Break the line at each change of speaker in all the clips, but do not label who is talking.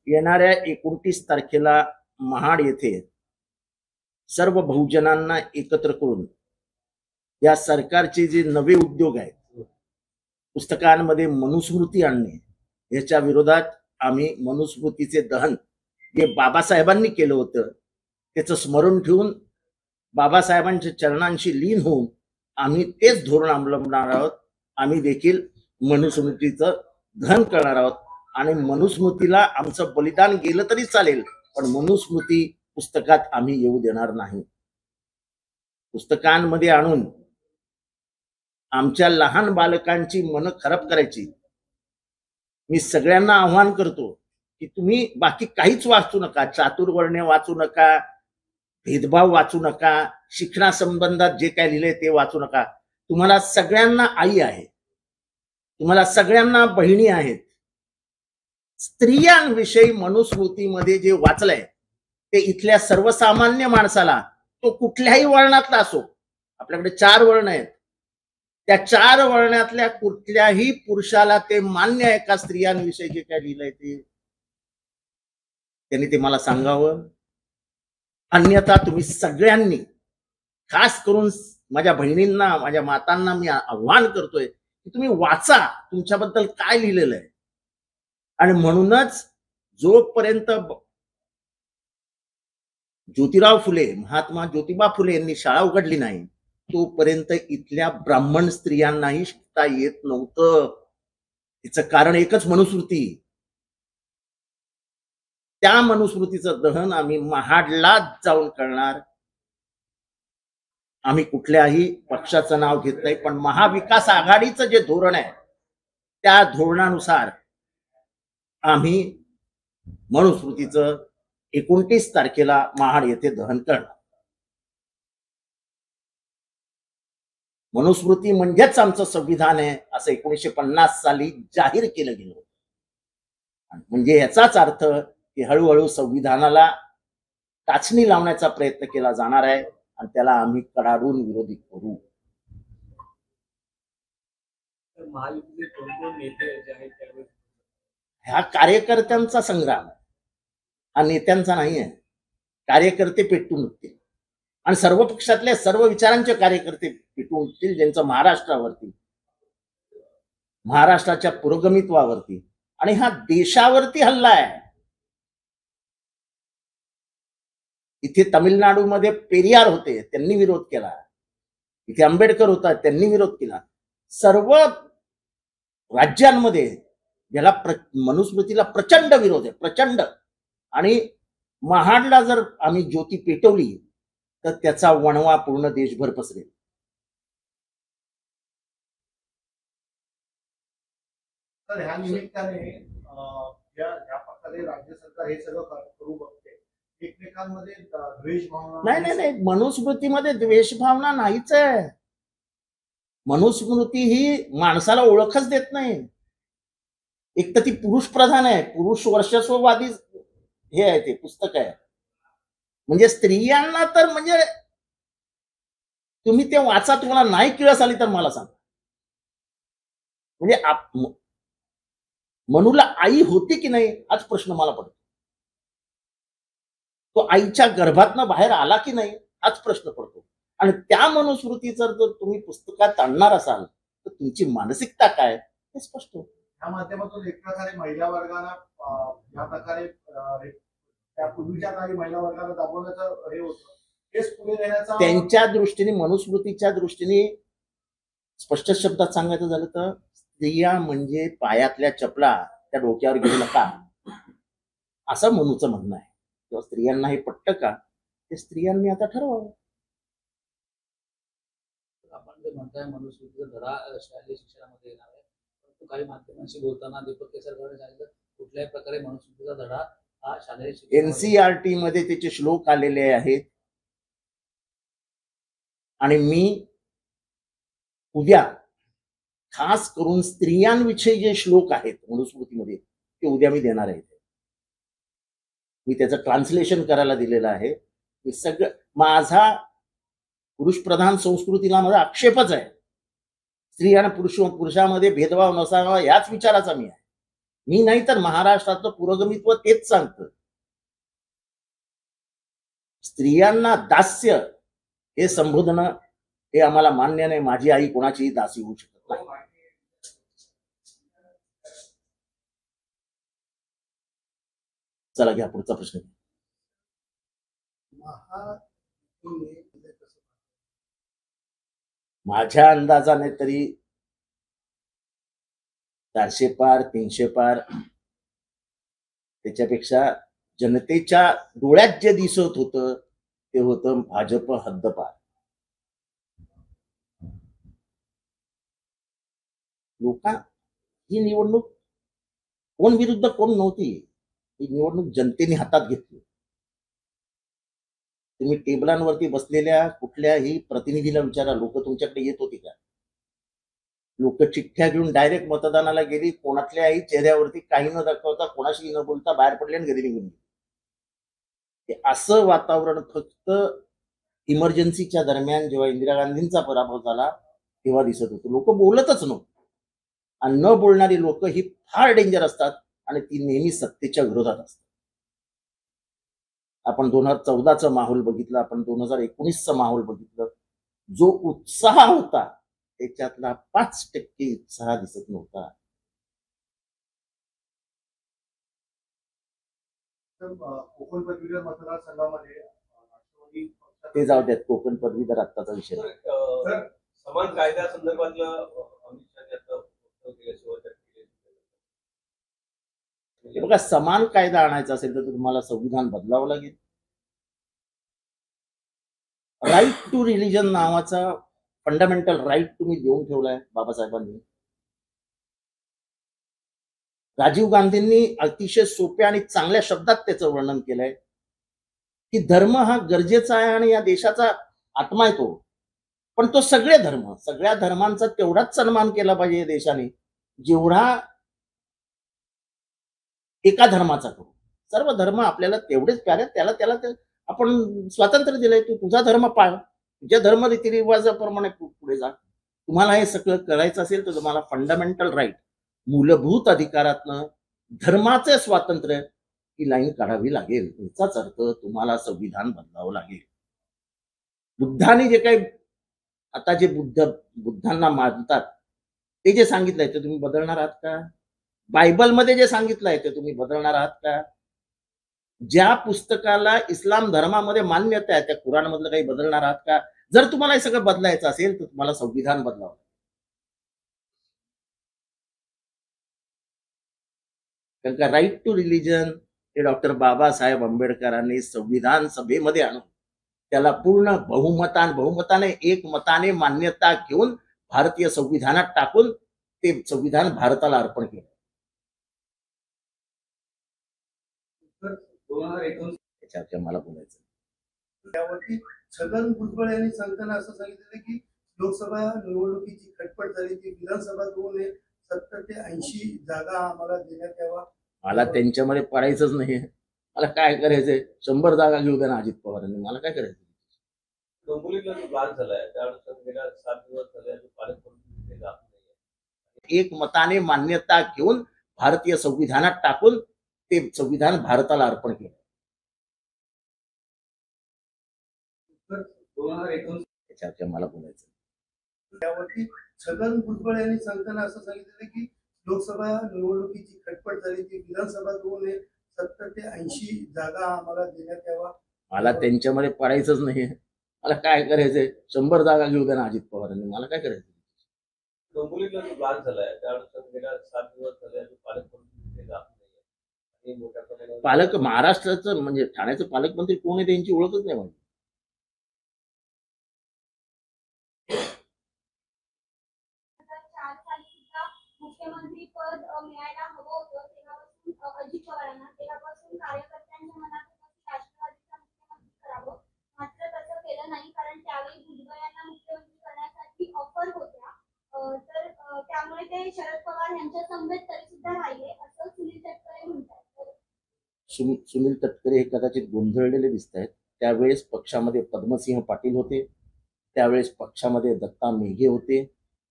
येणाऱ्या 29 तारखेला महाड येथे सर्व बहुजनांना एकत्र करून या सरकारचे जे नवे उद्योग आहेत, पुस्तकांमध्ये मनुस्मृती आणणे, याच्या विरोधात आम्ही मनुस्मृतीचे दहन जे बाबासाहेबांनी केलं होतं त्याचं स्मरण ठेवून बाबासाहेबांच्या चरणांशी लीन होऊन आम्ही तेच धोरण अवलंबणार आहोत. आम्ही देखील मनुस्मृतीचं दहन करणार आहोत आणि मनुस्मृतीला आमचं बलिदान गेलं तरी चालेल, पण मनुस्मृती पुस्तकात आम्ही येऊ देणार नाही. पुस्तकांमध्ये आणून आमच्या लहान बालकांची मन खराब करायची. मी सगळ्यांना आव्हान करतो की तुम्ही बाकी काहीच वाचू नका, चातुर्वर्ण्य वाचू नका, भेदभाव वाचू नका, शिक्षणासंबंधात जे काय लिहिलंय ते वाचू नका. तुम्हाला सगळ्यांना आई आहे, तुम्हाला सगळ्यांना बहिणी आहेत. स्त्रियांविषयी मनुस्मृतीमध्ये जे वाचलंय ते इथल्या सर्वसामान्य माणसाला, तो कुठल्याही वर्णातला असो, आपल्याकडे 4 वर्ण आहेत, त्या 4 वर्णातल्या कुठल्याही पुरुषाला ते मान्य आहे का स्त्रियांविषयी जे काय लिहिलंय ते, त्यांनी ते मला सांगावं. अन्यथा तुम्ही सगळ्यांनी, खास करून माझ्या बहिणींना, माझ्या मातांना मी आव्हान करतोय की तुम्ही वाचा तुमच्याबद्दल काय लिहिलेलं आहे. आणि म्हणूनच जोपर्यंत ज्योतिराव फुले, महात्मा ज्योतिबा फुले यांनी शाळा उघडली नाही तोपर्यंत इथल्या ब्राह्मण स्त्रियांनाही शिकता येत नव्हतं. याचं कारण एकच, मनुस्मृती. त्या मनुस्मृतीचं दहन आम्ही महाडला जाऊन करणार. आम्ही कुठल्याही पक्षाचं नाव घेत नाही, पण महाविकास आघाडीचं जे धोरण आहे त्या धोरणानुसार आम्ही मनुस्मृतीचं 29 तारखेला महाड येथे दहन करणार. मनुस्मृती म्हणजेच आमचं संविधान आहे असं 1950 साली जाहीर केलं गेलं होतं. म्हणजे याचाच अर्थ की हळूहळू संविधानाला टाचणी लावण्याचा प्रयत्न केला जाणार आहे आणि त्याला आम्ही कडाडून विरोधी करू. ह्या कार्यकर्त्यांचा संग्राम आहे, हा नेत्यांचा नाही आहे. कार्यकर्ते पेटून उठतील आणि सर्व पक्षातले सर्व विचारांचे कार्यकर्ते पेटून उठतील, ज्यांचं महाराष्ट्राच्या पुरोगमित्वावरती आणि हा देशावरती हल्ला आहे. इथे तामिळनाडूमध्ये पेरियार होते, त्यांनी विरोध केला. इथे आंबेडकर होता, त्यांनी विरोध केला. सर्व राज्यांमध्ये याला मनुस्मृतीला प्रचंड विरोध आहे, प्रचंड. आणि महाडला जर आम्ही ज्योती पेटवली तर त्याचा वणवा पूर्ण देशभर पसरेल.
तर ह्या निमित्ताने ज्या प्रकारे राज्य सरकार हे सगळं करू बघते, एकमेकांमध्ये द्वेष भावना
नाही, मनुस्मृतीमध्ये द्वेष भावना नाहीच आहे. मनुस्मृती ही माणसाला ओळखच देत नाही. एक तर ती पुरुष प्रधान आहे, पुरुष वर्चस्ववादी हे आहे, ते पुस्तक आहे. म्हणजे स्त्रियांना तर म्हणजे तुम्ही ते वाचा, तुम्हाला नाही किळस आली तर मला सांगा. म्हणजे मनूला आई होती की नाही हाच प्रश्न मला पडतो. तो आईच्या गर्भातनं बाहेर आला की नाही हाच प्रश्न पडतो. आणि त्या मनुस्मृतीचं जर तुम्ही पुस्तकात आणणार असाल तर तुमची मानसिकता काय हे स्पष्ट होतं.
या माध्यमातून एक प्रकारे महिला वर्गाला या प्रकारे त्या पूर्वीच्या काळी महिला वर्गाला दाबवण्याचं हे होतं, हेच पुढे नेण्याचा
त्यांच्या दृष्टीने, मनुस्मृतीच्या दृष्टीने स्पष्ट शब्दात सांगायचं झालं तर स्त्रिया म्हणजे पायातल्या चपला त्या डोक्यावर घेऊ नका असं मनूचं म्हणणं आहे. तेव्हा स्त्रियांना हे पटतं का ते स्त्रियांनी आता ठरवावं.
आपण जे म्हणताय मनुस्मृतीचा धडा शालेय शिक्षणामध्ये येणार आहे, परंतु काही माध्यमांशी बोलताना दीपक केसरकरांनी सांगितलं कुठल्याही प्रकारे मनुस्मृतीचा धडा हा शालेय
NCERT मध्ये त्याचे श्लोक आलेले आहेत. आणि मी उद्या खास करून स्त्रियांविषयी जे श्लोक आहेत मनुस्मृतीमध्ये ते उद्या मी देणार आहे. मी त्याचं ट्रान्सलेशन करायला दिलेलं आहे. मी सगळं, माझा पुरुष प्रधान संस्कृतीला माझा आक्षेपच आहे. स्त्री आणि पुरुषामध्ये भेदभाव नसावा याच विचाराचा मी आहे. मी नाही तर महाराष्ट्राचं पुरोगमित्व तेच सांगतं. स्त्रियांना दास्य हे संबोधन हे आम्हाला मान्य नाही. माझी आई कोणाचीही दासी होऊ शकत नाही. चला घ्या पुढचा प्रश्न. माझ्या अंदाजाने तरी 400 पार 300 पार, त्याच्यापेक्षा जनतेच्या डोळ्यात जे दिसत होतं ते होतं भाजप हद्दपार. ही निवडणूक कोण विरुद्ध कोण नव्हती. ही निवडणूक जनतेने हातात घेतली. तुम्ही टेबलांवरती बसलेल्या कुठल्याही प्रतिनिधीला विचारा, लोक तुमच्याकडे येत होती का? लोक चिठ्ठ्या घेऊन डायरेक्ट मतदानाला गेली. कोणातल्याही चेहऱ्यावरती काही न दाखवता, कोणाशी न बोलता बाहेर पडले आणि घरी निघून गेले. असं वातावरण फक्त इमर्जन्सीच्या दरम्यान जेव्हा इंदिरा गांधींचा पराभव झाला तेव्हा दिसत होतं. लोक बोलतच नव्हते. आणि न बोलणारी लोक ही फार डेंजर असतात आणि ती नेहमी सत्तेच्या विरोधात असतात. आपण 2014चा माहोल बघितला, आपण 2019चा माहोल बघितलं. जो उत्साह होता त्याच्यातला 5% उत्साह दिसत नव्हता.
कोकण पदवीधर मतदारसंघामध्ये
ते जाऊ द्यात, कोकण पदवीधर आत्ताचा विषय.
समान कायद्या संदर्भातलं
बघा, समान कायदा आणायचा असेल तर तुम्हाला संविधान बदलावं लागेल. राईट टू रिलिजन नावाचा फंडामेंटल राईट तुम्ही देऊन ठेवलाय बाबासाहेबांनी. राजीव गांधींनी अतिशय सोप्या आणि चांगल्या शब्दात त्याचं वर्णन केलंय की धर्म हा गरजेचा आहे आणि या देशाचा आत्मा आहे तो. पण तो सगळ्या धर्मांचा तेवढाच सन्मान केला पाहिजे देशाने जेवढा एका धर्माचा करू. सर्व धर्म आपल्याला तेवढेच प्यारे, त्याला आपण स्वातंत्र्य दिलंय. तू तुझा धर्म पाळ, तुझ्या धर्म रीतिरिवाजाप्रमाणे पुढे जा. तुम्हाला हे सगळं करायचं असेल तर तुम्हाला फंडामेंटल राईट, मूलभूत अधिकारातनं धर्माचे स्वातंत्र्य ही लाईन काढावी लागेल. याचाच अर्थ तुम्हाला संविधान बदलावं लागेल. बुद्धाने जे काही आता जे बुद्धांना मानतात ते जे सांगितलंय ते तुम्ही बदलणार आहात का? बायबलमध्ये जे सांगितलंय ते तुम्ही बदलणार आहात का? ज्या पुस्तकाला इस्लाम धर्मामध्ये मान्यता आहे त्या कुराण मधलं काही बदलणार आहात का? जर तुम्हाला हे सगळं बदलायचं असेल तर तुम्हाला संविधान बदलावं. कारण का राईट टू रिलिजन हे डॉक्टर बाबासाहेब आंबेडकरांनी संविधान सभेमध्ये आणून त्याला पूर्ण बहुमताने एकमताने मान्यता घेऊन भारतीय संविधानात टाकून ते संविधान भारताला अर्पण केलं. त्याच्यावर मला बोलायचं.
त्यावरती छगन भुजबळ यांनी सांगताना असं सांगितलं की लोकसभा निवडणुकीची खटपट झाली ती विधानसभा 70 ते 80 जागा आम्हाला देण्यात यावा.
मला त्यांच्यामध्ये पडायचंच नाही. मला काय करायचंय? 100 जागा घेऊ द्या ना अजित पवारांनी, मला काय करायचं?
डोंबिवलीला जो प्लॅन झालाय त्यानुसार गेल्या 7 दिवस झाले पालकमंत्री जात नाहीये.
एकमताने मान्यता घेऊन भारतीय संविधानात टाकून ते संविधान भारताला अर्पण केलं. त्याच्यावर मला बोलायचं.
त्यावरती छगन भुजबळ यांनी सांगताना असं सांगितलं की लोकसभा निवडणुकीची खटपट झाली ती विधानसभा 70 ते 80 जागा आम्हाला देण्यात यावा.
मला त्यांच्यामध्ये पडायचंच नाही. मला काय करायचंय? 100 जागा घेऊ द्या ना अजित पवारांनी, मला काय करायचं?
डोंबिवलीला जो प्लॅन झालाय त्यानुसार गेल्या 7 दिवस झाले पालकमंत्री जात नाहीये.
पालक महाराष्ट्राचं म्हणजे ठाण्याचं पालकमंत्री कोण आहे त्यांची ओळखच नाही माझी.
मुख्यमंत्री पद मिळायला हवं होतं तेव्हापासून अजित पवारांना तेव्हापासून कार्यकर्त्यांच्या मनात राष्ट्रवादीचा मुख्यमंत्री करावं, मात्र तसं केलं नाही कारण त्यावेळी भुजबळ यांना मुख्यमंत्री करण्यासाठी ऑफर होत्या. तर त्यामुळे ते शरद पवार यांच्या समवेत तरी सुद्धा राहिले असं सुनील तटकरे म्हणतात.
सुनील तटकरे हे कदाचित गोंधळलेले दिसत आहेत. त्यावेळेस पक्षामध्ये पद्मसिंह पाटील होते, त्यावेळेस पक्षामध्ये दत्ता मेघे होते,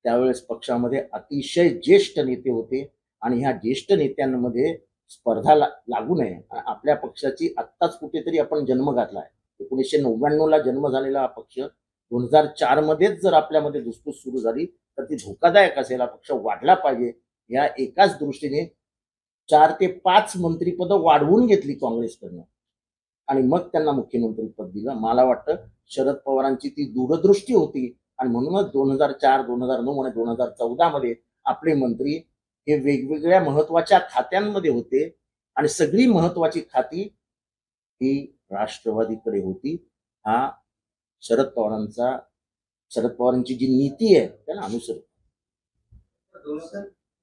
त्यावेळेस पक्षामध्ये अतिशय ज्येष्ठ नेते होते आणि ह्या ज्येष्ठ नेत्यांमध्ये स्पर्धा लागू नये. आपल्या पक्षाची आत्ताच कुठेतरी आपण जन्म घातला आहे. 1999ला जन्म झालेला हा पक्ष 2004 मध्येच जर आपल्यामध्ये धुसफूस सुरू झाली तर ती धोकादायक असेल. हा पक्ष वाढला पाहिजे या एकाच दृष्टीने 4 ते 5 मंत्रीपद वाढवून घेतली काँग्रेसकडनं आणि मग त्यांना मुख्यमंत्री पद दिलं. मला वाटतं शरद पवारांची ती दूरदृष्टी होती आणि म्हणूनच 2004, 2009 आणि 2014 मध्ये आपले मंत्री हे वेगवेगळ्या महत्वाच्या खात्यांमध्ये होते आणि सगळी महत्वाची खाती ही राष्ट्रवादीकडे होती. हा शरद पवारांची जी नीती आहे त्याला अनुसरून.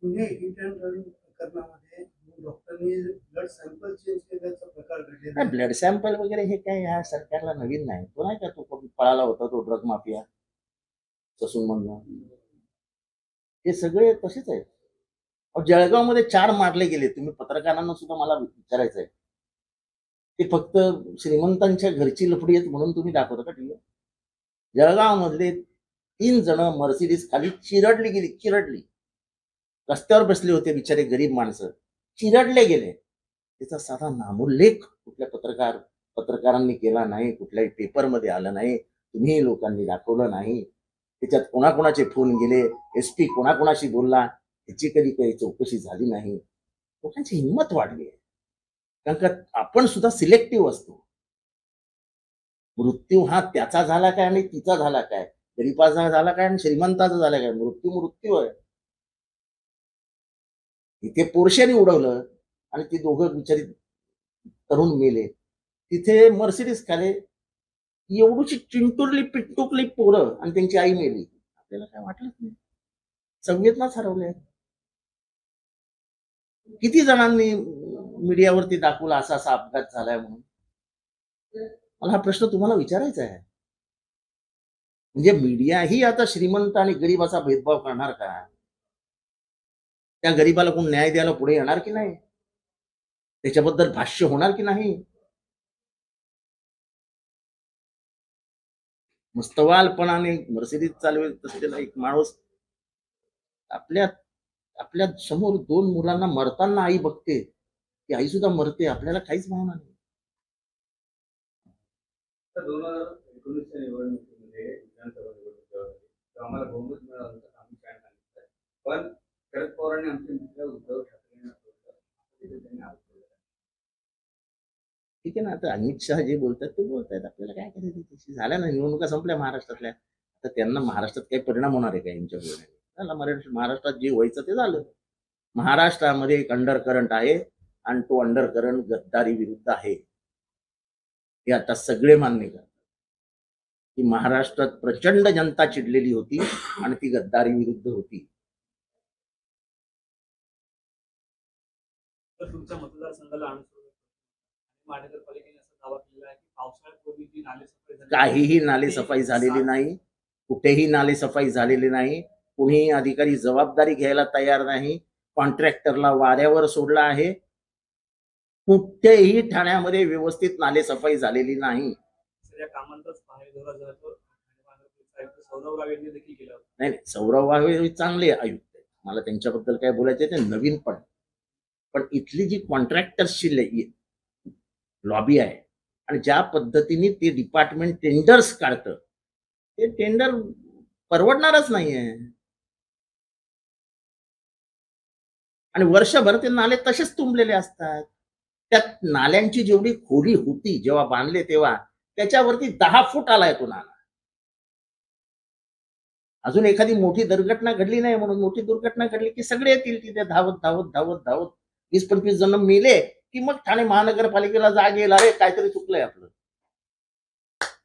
पुणे हिट अँड रन प्रकरणामध्ये डॉक्टरनी ब्लड सॅम्पल चेंज केल्याचा प्रकार घडलेला आहे.
ब्लड सॅम्पल वगैरे हे काय ह्या सरकारला नवीन नाही. तो नाही का तो पळाला होता तो ड्रग माफिया ससून म्हणून, हे सगळे तसेच आहेत. जळगावमध्ये 4 मारले गेले. तुम्ही पत्रकारांना सुद्धा मला विचारायचं आहे ते फक्त श्रीमंतांच्या घरची लफडी आहेत म्हणून तुम्ही दाखवता का टीव्हीवर? जळगाव मधले 3 जण मर्सिडीज खाली चिरडली. रस्त्यावर बसले होते बिचारे गरीब माणसं, चिरडले गेले. त्याचा साधा नामोल्लेख कुठल्या पत्रकारांनी केला नाही, कुठल्याही पेपरमध्ये आलं नाही, तुम्ही लोकांनी दाखवलं नाही. त्याच्यात कोणाकोणाचे फोन गेले, SP कोणाकोणाशी बोलला ह्याची कधी काही चौकशी झाली नाही. लोकांची हिंमत वाढली आहे कारण का आपण सुद्धा सिलेक्टिव्ह असतो. मृत्यू हा त्याचा झाला काय आणि तिचा झाला काय, गरीबाचा झाला काय आणि श्रीमंताचा झाला काय, मृत्यू आहे. इथे पोरशाने उडवलं आणि ती दोघं बिचारी तरुण मेले. तिथे मर्सिडीज खाले एवढीशी चिंटुरली पिटुकली पोरं आणि त्यांची आई मेली. आपल्याला काय वाटलंच नाही. संवेदनाच हरवल्या. किती जणांनी मीडियावरती दाखवला असा अपघात झालाय म्हणून. मला हा प्रश्न तुम्हाला विचारायचा आहे. म्हणजे मीडिया ही आता श्रीमंत आणि गरीबाचा भेदभाव करणार का? त्या गरीबाला कोण न्याय द्यायला पुढे येणार की नाही? त्याच्याबद्दल भाष्य होणार की नाही? मस्तवालपणाने मर्सिडीज चालवत असलेला एक माणूस आपल्या समोर 2 मुलांना मरताना आई बघते, ती आई सुद्धा मरते, आपल्याला काहीच भावना नाही.
2019च्या निवडणुकीमध्ये विधानसभा निवडणूक आम्हाला बहुमत मिळालं तर आम्ही काय सांगितलं, पण शरद पवारांनी आमचे मित्र उद्धव ठाकरेंना
ठीक आहे ना. आता अमित शहा जे बोलतात ते बोलतायत, आपल्याला काय करायचं? झाल्या ना निवडणुका संपल्या महाराष्ट्रातल्या. आता त्यांना महाराष्ट्रात काही परिणाम होणार आहे का यांच्या बोलण्याने? महाराष्ट्रात जे व्हायचं ते झालं. महाराष्ट्रामध्ये एक अंडर करंट आहे आणि तो अंडर करंट गद्दारी विरुद्ध आहे. हे आता सगळे मान्य करतात की महाराष्ट्रात प्रचंड जनता चिडलेली होती आणि ती गद्दारी विरुद्ध होती.
तुमच्या मतदारसंघाला महानगरपालिकेने असा दावा केलेला आहे की पावसाळ्यापूर्वी जी नालेसफाई
काहीही नालेसफाई झालेली नाही. कुठेही नालेसफाई झालेली नाही. कुणीही अधिकारी जबाबदारी घ्यायला तयार नाही. कॉन्ट्रॅक्टरला वाऱ्यावर सोडला आहे. कुठेही ठाण्यामध्ये व्यवस्थित नालेसफाई झालेली नाही.
या कामांतच पाहणी जातो. सौरव राव यांनी देखील केलं.
नाही, सौरव राव चांगले आयुक्त आहेत, मला त्यांच्याबद्दल काय बोलायचे ते नवीन. पण इथली जी कॉन्ट्रॅक्टर्सची लॉबी आहे आणि ज्या पद्धतीने ते डिपार्टमेंट टेंडर्स काढतं ते टेंडर परवडणारच नाहीये. आणि वर्षभर ते नाले तसेच तुंबलेले असतात. त्या नाल्यांची जेवढी खोली होती जेव्हा बांधले तेव्हा त्याच्यावरती 10 फूट आलाय तो नाला. अजून एखादी मोठी दुर्घटना घडली नाही म्हणून, मोठी दुर्घटना घडली की सगळे येतील तिथे धावत धावत धावत धावत. 20-25 जण मेले की मग ठाणे महानगरपालिकेला जाग येईल, अरे काहीतरी चुकलंय आपलं.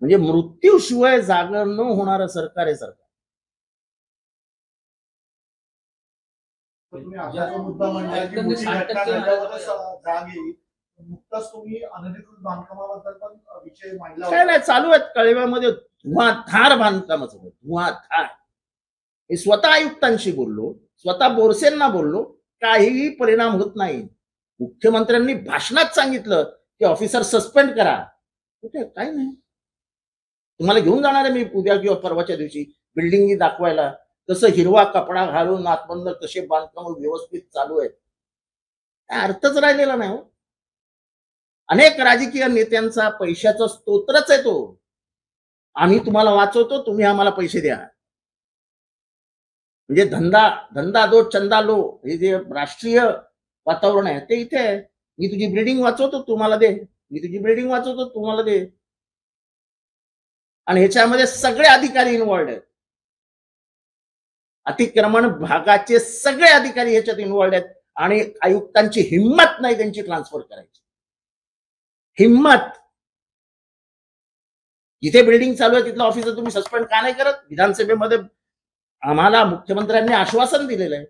म्हणजे मृत्यूशिवाय जागा न होणारं सरकार आहे सरकार.
तुम्ही आपला जो मुद्दा मांडला की मोठी घटना घडल्यावरच जाग येईल, नुकताच तुम्ही अनधिकृत बांधकामाबद्दल पण विषय मांडला
काय नाही, चालू आहेत कळव्यामध्ये धुवाधार बांधकामाचं, धुवाधार. हे स्वतः आयुक्तांशी बोललो, स्वतः बोरसेंना बोललो, काहीही परिणाम होत नाही. मुख्यमंत्र्यांनी भाषणात सांगितलं की ऑफिसर सस्पेंड करा. कुठे काय नाही. तुम्हाला घेऊन जाणार आहे मी उद्या किंवा परवाच्या दिवशी बिल्डिंगी दाखवायला. कसं हिरवा कपडा घालून आतबंद कसे बांधकाम व्यवस्थित चालू आहेत, काय अर्थच राहिलेला नाही हो. अनेक राजकीय नेत्यांचा पैशाचा स्तोत्रच आहे तो. आम्ही तुम्हाला वाचवतो, तुम्ही आम्हाला पैसे द्या. म्हणजे धंदा दो चंदा लो, हे जे राष्ट्रीय वातावरण आहे ते इथे आहे. मी तुझी बिल्डिंग वाचवतो, तुम्हाला दे. मी तुझी बिल्डिंग वाचवतो, तुम्हाला दे. आणि ह्याच्यामध्ये सगळे अधिकारी इन्व्हॉल्ड आहेत. अतिक्रमण भागाचे सगळे अधिकारी ह्याच्यात इन्व्हॉल्ड आहेत. आणि आयुक्तांची हिंमत नाही त्यांची ट्रान्सफर करायची. हिंमत. जिथे बिल्डिंग चालू आहे तिथलं ऑफिसर तुम्ही सस्पेंड का नाही करत? विधानसभेमध्ये आम्हाला मुख्यमंत्र्यांनी आश्वासन दिलेलं आहे.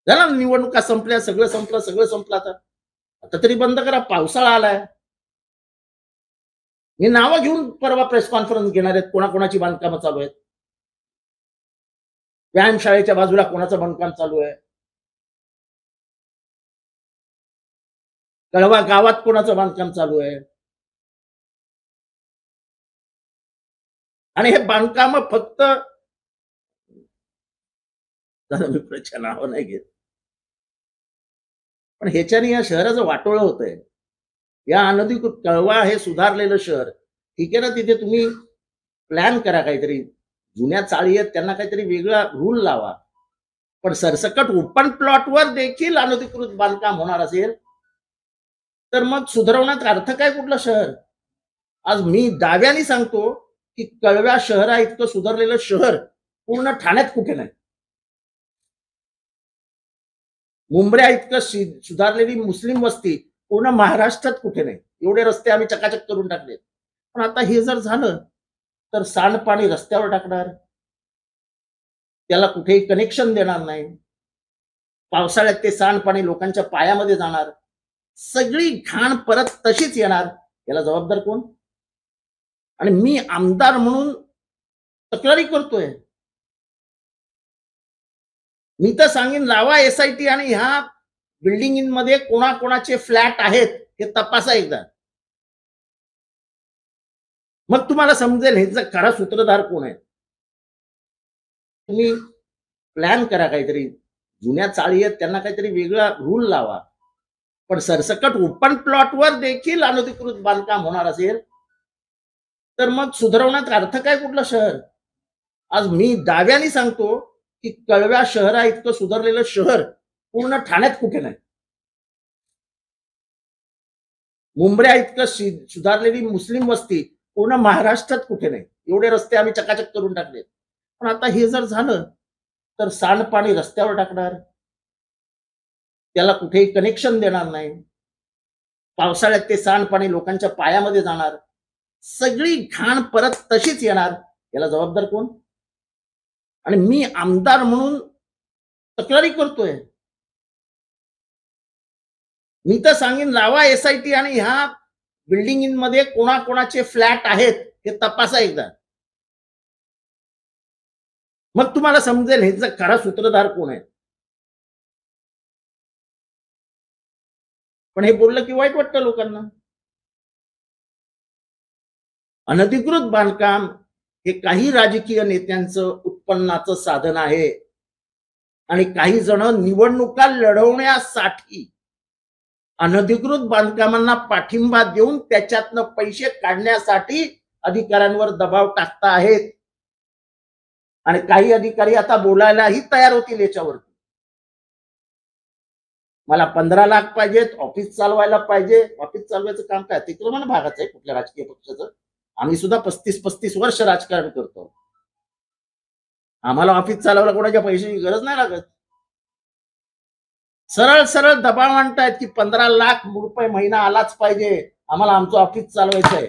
झाला, निवडणुका संपल्या, सगळं संपलं. आता तरी बंद करा, पावसाळा आलाय. मी नावं घेऊन परवा प्रेस कॉन्फरन्स घेणार आहेत, कोणाकोणाची बांधकामं चालू आहेत. व्यायाम शाळेच्या बाजूला कोणाचं बांधकाम चालू आहे, कळवा गावात कोणाचं बांधकाम चालू आहे. आणि हे बांधकाम फक्त विप्रेच्या नावं नाही घेत, पण ह्याच्याने या शहराचं वाटोळं होतंय. या अनधिकृत कळवा हे सुधारलेलं शहर, ठीक आहे ना, तिथे तुम्ही प्लॅन करा काहीतरी. जुन्या चाळी आहेत त्यांना काहीतरी वेगळा रूल लावा. पण सरसकट ओपन प्लॉटवर देखील अनधिकृत बांधकाम होणार असेल तर मग सुधारवण्यात अर्थ काय कुठलं शहर? आज मी दाव्याने सांगतो की कळव्या शहरा इतकं सुधारलेलं शहर पूर्ण ठाण्यात कुठे नाही. मुंबऱ्या इतकं सुधारलेली मुस्लिम वस्ती पूर्ण महाराष्ट्रात कुठे नाही. एवढे रस्ते आम्ही चकाचक करून टाकले. पण आता हे जर झालं तर सांडपाणी रस्त्यावर टाकणार, त्याला कुठेही कनेक्शन देणार नाही. पावसाळ्यात ते सांडपाणी लोकांच्या पायामध्ये जाणार, सगळी घाण परत तशीच येणार. याला जबाबदार कोण? आणि मी आमदार म्हणून तक्रारी करतोय. मी तर सांगेन, लावा SIT आणि ह्या बिल्डिंगमध्ये कोणाकोणाचे फ्लॅट आहेत हे तपासा एकदा. मग तुम्हाला समजेल ह्याचा खरा सूत्रधार कोण आहे. तुम्ही प्लॅन करा काहीतरी. जुन्या चाळी आहेत त्यांना काहीतरी वेगळा रूल लावा. पण सरसकट ओपन प्लॉटवर देखील अनधिकृत बांधकाम होणार असेल तर मग सुधारवण्यात अर्थ काय कुठलं शहर? आज मी दाव्याने सांगतो की कळव्या शहरा इतकं सुधारलेलं शहर पूर्ण ठाण्यात कुठे नाही. मुंबऱ्या इतकं सुधारलेली मुस्लिम वस्ती पूर्ण महाराष्ट्रात कुठे नाही. एवढे रस्ते आम्ही चकाचक करून टाकले. पण आता हे जर झालं तर सांडपाणी रस्त्यावर टाकणार, त्याला कुठेही कनेक्शन देणार नाही. पावसाळ्यात ते सांडपाणी लोकांच्या पायामध्ये जाणार, सगळी घाण परत तशीच येणार. याला जबाबदार कोण? आणि मी आमदार म्हणून तक्रारी करतोय. मी तर सांगेन, लावा SIT आणि ह्या बिल्डिंगमध्ये कोणाकोणाचे फ्लॅट आहेत हे तपासा एकदा. मग तुम्हाला समजेल ह्याचा खरा सूत्रधार कोण आहे. पण हे बोललं की वाईट वाटतं लोकांना. अनधिकृत बांधकाम हे काही राजकीय नेत्यांचं उत्पन्नाचं साधन आहे. आणि काही जण निवडणुका लढवण्यासाठी अनधिकृत बांधकामांना पाठिंबा देऊन त्याच्यातनं पैसे काढण्यासाठी अधिकाऱ्यांवर दबाव टाकता आहेत. आणि काही अधिकारी आता बोलायलाही तयार होतील याच्यावरती. मला 15 लाख पाहिजेत, ऑफिस चालवायला पाहिजे. ऑफिस चालवायचं काम काय अतिक्रमण भागाचं आहे कुठल्या राजकीय पक्षाचं? आम्ही सुद्धा 35-35 वर्ष राजकारण करतो. आम्हाला ऑफिस चालवायला कोणाच्या पैशाची गरज नाही लागत. सरळ सरळ दबाव आणतायत की 15 लाख रुपये महिना आलाच पाहिजे, आम्हाला आमचं ऑफिस चालवायचं आहे.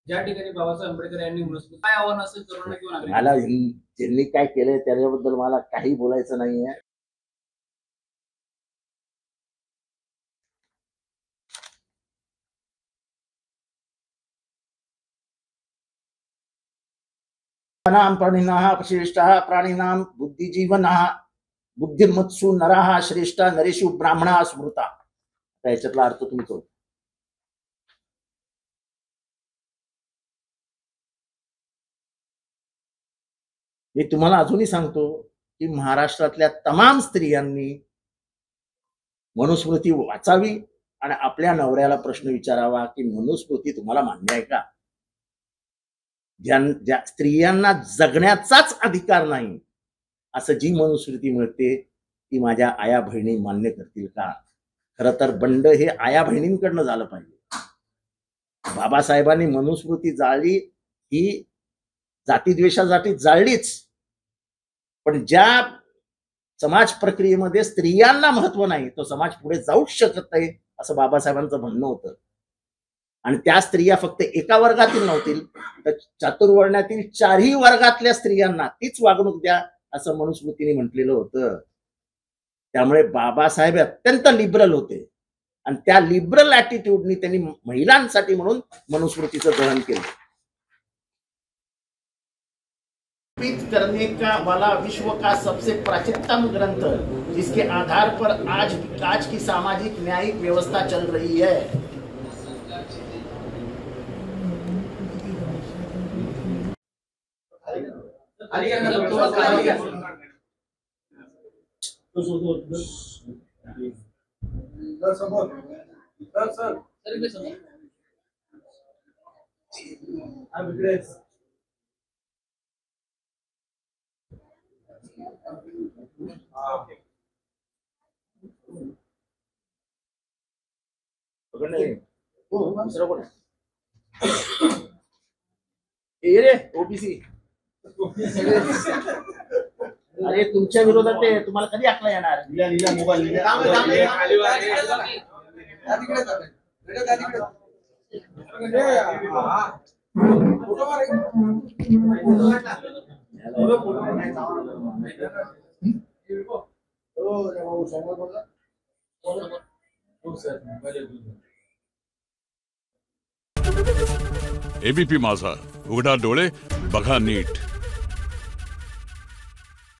ज्या ठिकाणी बाबासाहेब आंबेडकर यांनी काय आव्हान असेल तरुणांना किंवा
मला ज्यांनी काय केलंय त्याच्याबद्दल मला काही बोलायचं नाहीये. प्राणिनाः श्रेष्ठः प्राणिनां बुद्धिजीवनः बुद्धिमत्सु नरः श्रेष्ठ नरेषु ब्राह्मणः स्मृता. आता याच्यातला अर्थ तुम्ही कळू. मी तुम्हाला अजूनही सांगतो की महाराष्ट्रातल्या तमाम स्त्रियांनी मनुस्मृती वाचावी आणि आपल्या नवऱ्याला प्रश्न विचारावा की मनुस्मृती तुम्हाला मान्य आहे का? ज्या स्त्रियांना जगण्याचाच अधिकार नाही असं जी मनुस्मृती मिळते ती माझ्या आया बहिणी मान्य करतील का? खरं तर बंड हे आया बहिणींकडनं झालं पाहिजे. बाबासाहेबांनी मनुस्मृती जाळली ही जातीद्वेषासाठी जाळलीच, पण ज्या समाज प्रक्रियेमध्ये स्त्रियांना महत्व नाही तो समाज पुढे जाऊच शकत नाही असं बाबासाहेबांचं म्हणणं होतं. आणि त्या स्त्रिया फक्त एका वर्गातील नव्हतील तर चातुर्वर्ण्यातील चारही वर्गातल्या स्त्रियांना तीच वागणूक द्या असं मनुस्मृतीने म्हटलेलं होतं. त्यामुळे बाबासाहेब अत्यंत लिबरल होते आणि त्या लिबरल ऍटिट्यूडनी त्यांनी महिलांसाठी म्हणून मनुस्मृतीचं दहन केलं. करने का वाला विश्व का सबसे प्राचीनतम ग्रंथ जिसके आधार पर आज की सामाजिक न्यायिक व्यवस्था चल रही है. दुसरं कोण रे ओबीसी अरे तुमच्या विरोधात ते तुम्हाला कधी आखला येणार?
एबीपी माझा, उघडा डोळे बघा नीट.